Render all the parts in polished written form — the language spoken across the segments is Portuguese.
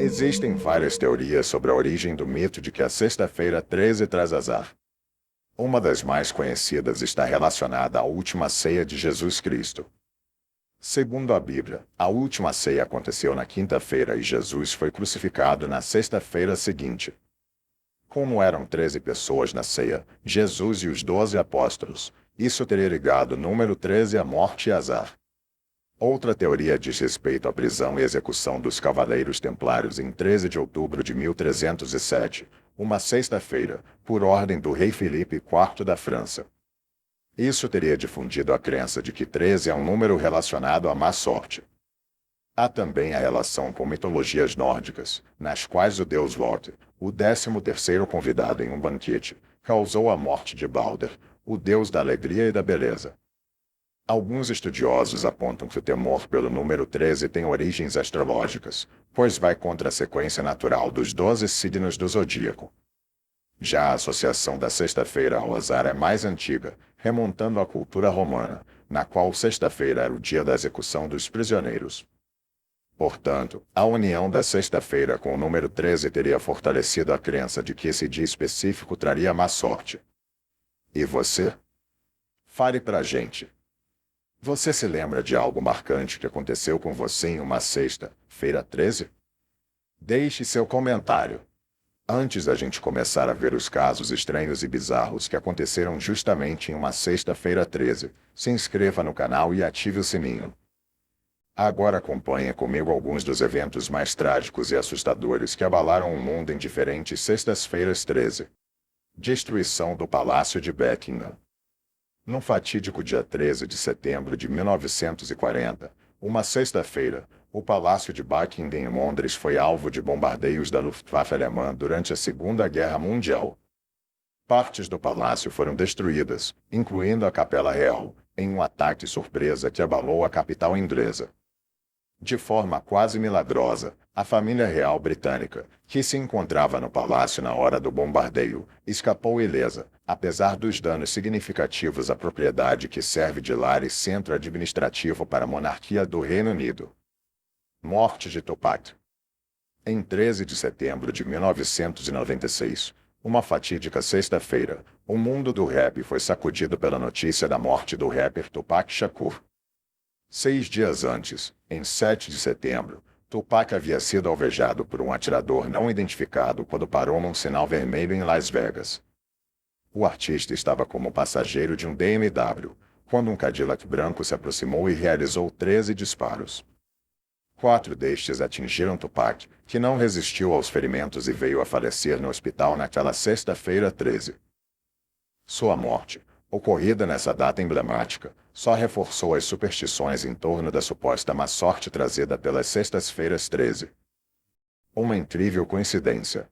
Existem várias teorias sobre a origem do mito de que a Sexta-feira 13 traz azar. Uma das mais conhecidas está relacionada à última ceia de Jesus Cristo. Segundo a Bíblia, a última ceia aconteceu na quinta-feira e Jesus foi crucificado na sexta-feira seguinte. Como eram 13 pessoas na ceia, Jesus e os 12 apóstolos, isso teria ligado o número 13 à morte e azar. Outra teoria diz respeito à prisão e execução dos Cavaleiros Templários em 13 de outubro de 1307, uma sexta-feira, por ordem do rei Filipe IV da França. Isso teria difundido a crença de que 13 é um número relacionado à má sorte. Há também a relação com mitologias nórdicas, nas quais o deus Loki, o 13º convidado em um banquete, causou a morte de Balder, o deus da alegria e da beleza. Alguns estudiosos apontam que o temor pelo número 13 tem origens astrológicas, pois vai contra a sequência natural dos 12 signos do zodíaco. Já a associação da sexta-feira ao azar é mais antiga, remontando à cultura romana, na qual sexta-feira era o dia da execução dos prisioneiros. Portanto, a união da sexta-feira com o número 13 teria fortalecido a crença de que esse dia específico traria má sorte. E você? Fale pra gente. Você se lembra de algo marcante que aconteceu com você em uma sexta-feira 13? Deixe seu comentário. Antes da gente começar a ver os casos estranhos e bizarros que aconteceram justamente em uma sexta-feira 13, se inscreva no canal e ative o sininho. Agora acompanhe comigo alguns dos eventos mais trágicos e assustadores que abalaram o mundo em diferentes sextas-feiras 13. Destruição do Palácio de Buckingham. No fatídico dia 13 de setembro de 1940, uma sexta-feira, o Palácio de Buckingham em Londres foi alvo de bombardeios da Luftwaffe alemã durante a Segunda Guerra Mundial. Partes do palácio foram destruídas, incluindo a Capela Real, em um ataque surpresa que abalou a capital inglesa. De forma quase milagrosa, a família real britânica, que se encontrava no palácio na hora do bombardeio, escapou ilesa, apesar dos danos significativos à propriedade que serve de lar e centro administrativo para a monarquia do Reino Unido. Morte de Tupac. Em 13 de setembro de 1996, uma fatídica sexta-feira, o mundo do rap foi sacudido pela notícia da morte do rapper Tupac Shakur. 6 dias antes, em 7 de setembro, Tupac havia sido alvejado por um atirador não identificado quando parou num sinal vermelho em Las Vegas. O artista estava como passageiro de um BMW, quando um Cadillac branco se aproximou e realizou 13 disparos. 4 destes atingiram Tupac, que não resistiu aos ferimentos e veio a falecer no hospital naquela sexta-feira 13. Sua morte, ocorrida nessa data emblemática, só reforçou as superstições em torno da suposta má sorte trazida pelas sextas-feiras 13. Uma incrível coincidência.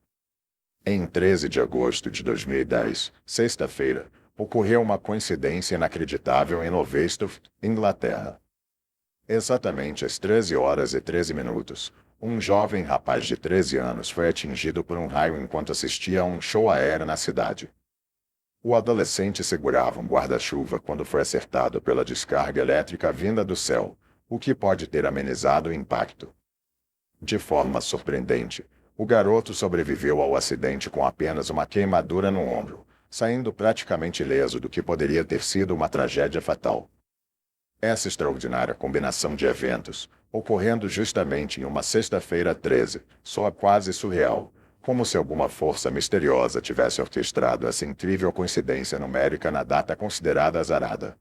Em 13 de agosto de 2010, sexta-feira, ocorreu uma coincidência inacreditável em Lowestoft, Inglaterra. Exatamente às 13 horas e 13 minutos, um jovem rapaz de 13 anos foi atingido por um raio enquanto assistia a um show aéreo na cidade. O adolescente segurava um guarda-chuva quando foi acertado pela descarga elétrica vinda do céu, o que pode ter amenizado o impacto. De forma surpreendente, o garoto sobreviveu ao acidente com apenas uma queimadura no ombro, saindo praticamente ileso do que poderia ter sido uma tragédia fatal. Essa extraordinária combinação de eventos, ocorrendo justamente em uma sexta-feira 13, soa quase surreal, como se alguma força misteriosa tivesse orquestrado essa incrível coincidência numérica na data considerada azarada.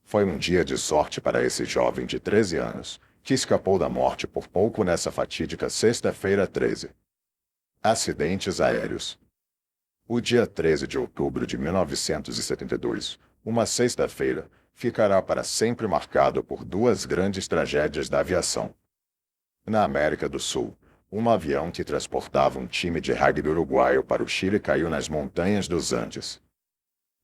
Foi um dia de sorte para esse jovem de 13 anos, que escapou da morte por pouco nessa fatídica sexta-feira 13. Acidentes aéreos. O dia 13 de outubro de 1972, uma sexta-feira, ficará para sempre marcado por 2 grandes tragédias da aviação. Na América do Sul, um avião que transportava um time de rugby uruguaio para o Chile caiu nas montanhas dos Andes.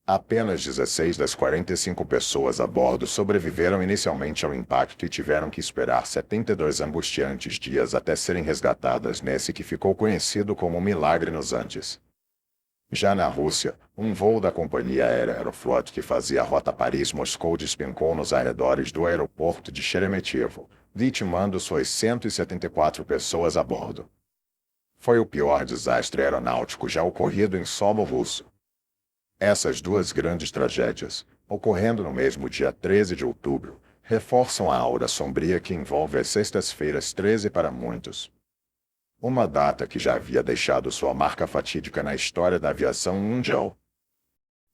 Apenas 16 das 45 pessoas a bordo sobreviveram inicialmente ao impacto e tiveram que esperar 72 angustiantes dias até serem resgatadas nesse que ficou conhecido como o Milagre nos Andes. Já na Rússia, um voo da companhia aérea Aeroflot que fazia a rota Paris-Moscou despencou nos arredores do aeroporto de Sheremetyevo, vitimando suas 174 pessoas a bordo. Foi o pior desastre aeronáutico já ocorrido em solo russo. Essas duas grandes tragédias, ocorrendo no mesmo dia 13 de outubro, reforçam a aura sombria que envolve as sextas-feiras 13 para muitos. Uma data que já havia deixado sua marca fatídica na história da aviação mundial.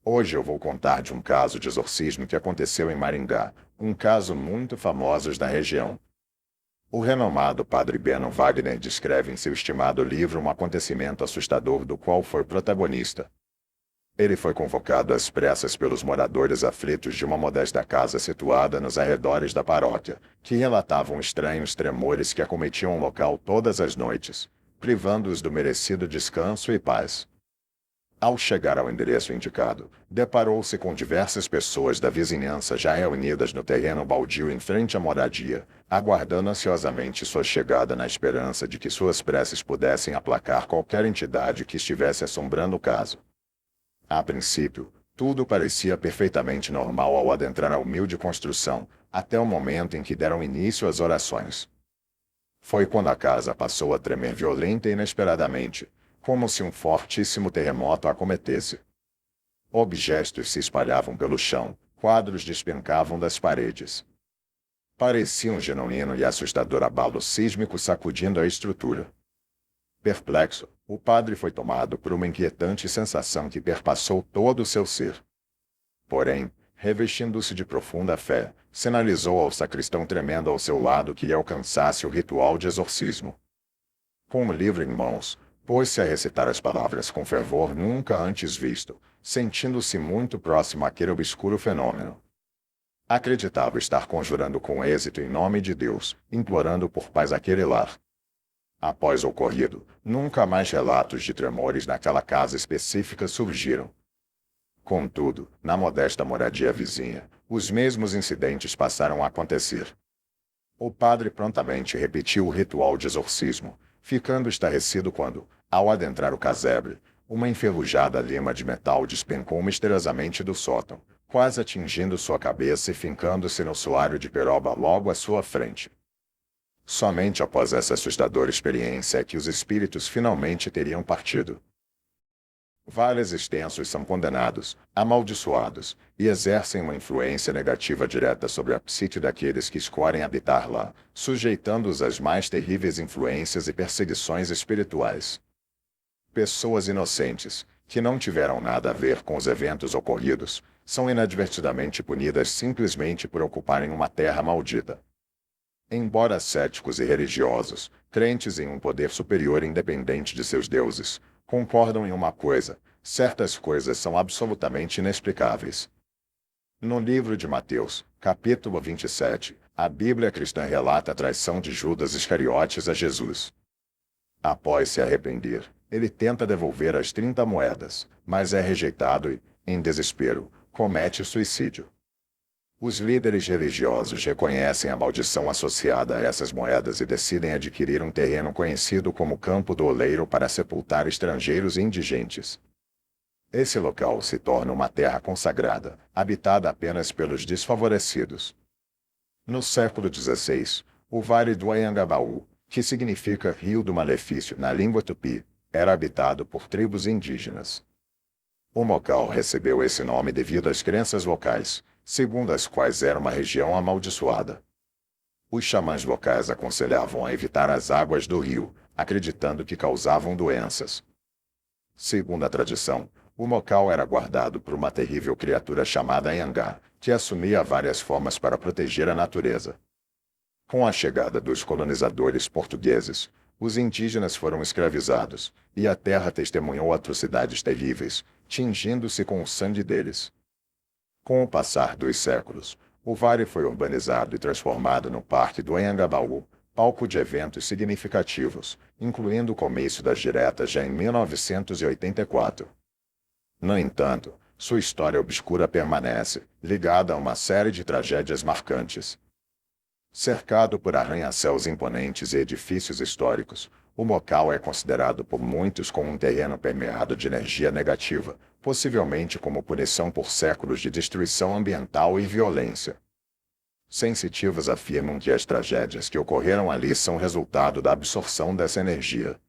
Hoje eu vou contar de um caso de exorcismo que aconteceu em Maringá, um caso muito famoso da região. O renomado padre Beno Wagner descreve em seu estimado livro um acontecimento assustador do qual foi protagonista. Ele foi convocado às pressas pelos moradores aflitos de uma modesta casa situada nos arredores da paróquia, que relatavam estranhos tremores que acometiam o local todas as noites, privando-os do merecido descanso e paz. Ao chegar ao endereço indicado, deparou-se com diversas pessoas da vizinhança já reunidas no terreno baldio em frente à moradia, aguardando ansiosamente sua chegada na esperança de que suas preces pudessem aplacar qualquer entidade que estivesse assombrando o caso. A princípio, tudo parecia perfeitamente normal ao adentrar a humilde construção, até o momento em que deram início às orações. Foi quando a casa passou a tremer violenta e inesperadamente, como se um fortíssimo terremoto a acometesse. Objetos se espalhavam pelo chão, quadros despencavam das paredes. Parecia um genuíno e assustador abalo sísmico sacudindo a estrutura. Perplexo, o padre foi tomado por uma inquietante sensação que perpassou todo o seu ser. Porém, revestindo-se de profunda fé, sinalizou ao sacristão tremendo ao seu lado que lhe alcançasse o ritual de exorcismo. Com o livro em mãos, pôs-se a recitar as palavras com fervor nunca antes visto, sentindo-se muito próximo àquele obscuro fenômeno. Acreditava estar conjurando com êxito em nome de Deus, implorando por paz àquele lar. Após o ocorrido, nunca mais relatos de tremores naquela casa específica surgiram. Contudo, na modesta moradia vizinha, os mesmos incidentes passaram a acontecer. O padre prontamente repetiu o ritual de exorcismo, ficando estarrecido quando, ao adentrar o casebre, uma enferrujada lima de metal despencou misteriosamente do sótão, quase atingindo sua cabeça e fincando-se no soalho de peroba logo à sua frente. Somente após essa assustadora experiência é que os espíritos finalmente teriam partido. Vales extensos são condenados, amaldiçoados, e exercem uma influência negativa direta sobre a psique daqueles que escolhem habitar lá, sujeitando-os às mais terríveis influências e perseguições espirituais. Pessoas inocentes, que não tiveram nada a ver com os eventos ocorridos, são inadvertidamente punidas simplesmente por ocuparem uma terra maldita. Embora céticos e religiosos, crentes em um poder superior independente de seus deuses, concordam em uma coisa: certas coisas são absolutamente inexplicáveis. No livro de Mateus, capítulo 27, a Bíblia cristã relata a traição de Judas Iscariotes a Jesus. Após se arrepender, ele tenta devolver as 30 moedas, mas é rejeitado e, em desespero, comete suicídio. Os líderes religiosos reconhecem a maldição associada a essas moedas e decidem adquirir um terreno conhecido como Campo do Oleiro para sepultar estrangeiros e indigentes. Esse local se torna uma terra consagrada, habitada apenas pelos desfavorecidos. No século XVI, o Vale do Anhangabaú, que significa Rio do Malefício na língua tupi, era habitado por tribos indígenas. O local recebeu esse nome devido às crenças locais, segundo as quais era uma região amaldiçoada. Os xamãs locais aconselhavam a evitar as águas do rio, acreditando que causavam doenças. Segundo a tradição, o local era guardado por uma terrível criatura chamada Anhangá, que assumia várias formas para proteger a natureza. Com a chegada dos colonizadores portugueses, os indígenas foram escravizados, e a terra testemunhou atrocidades terríveis, tingindo-se com o sangue deles. Com o passar dos séculos, o vale foi urbanizado e transformado no Parque do Anhangabaú, palco de eventos significativos, incluindo o comício das diretas já em 1984. No entanto, sua história obscura permanece, ligada a uma série de tragédias marcantes. Cercado por arranha-céus imponentes e edifícios históricos, o local é considerado por muitos como um terreno permeado de energia negativa, possivelmente como punição por séculos de destruição ambiental e violência. Sensitivos afirmam que as tragédias que ocorreram ali são resultado da absorção dessa energia.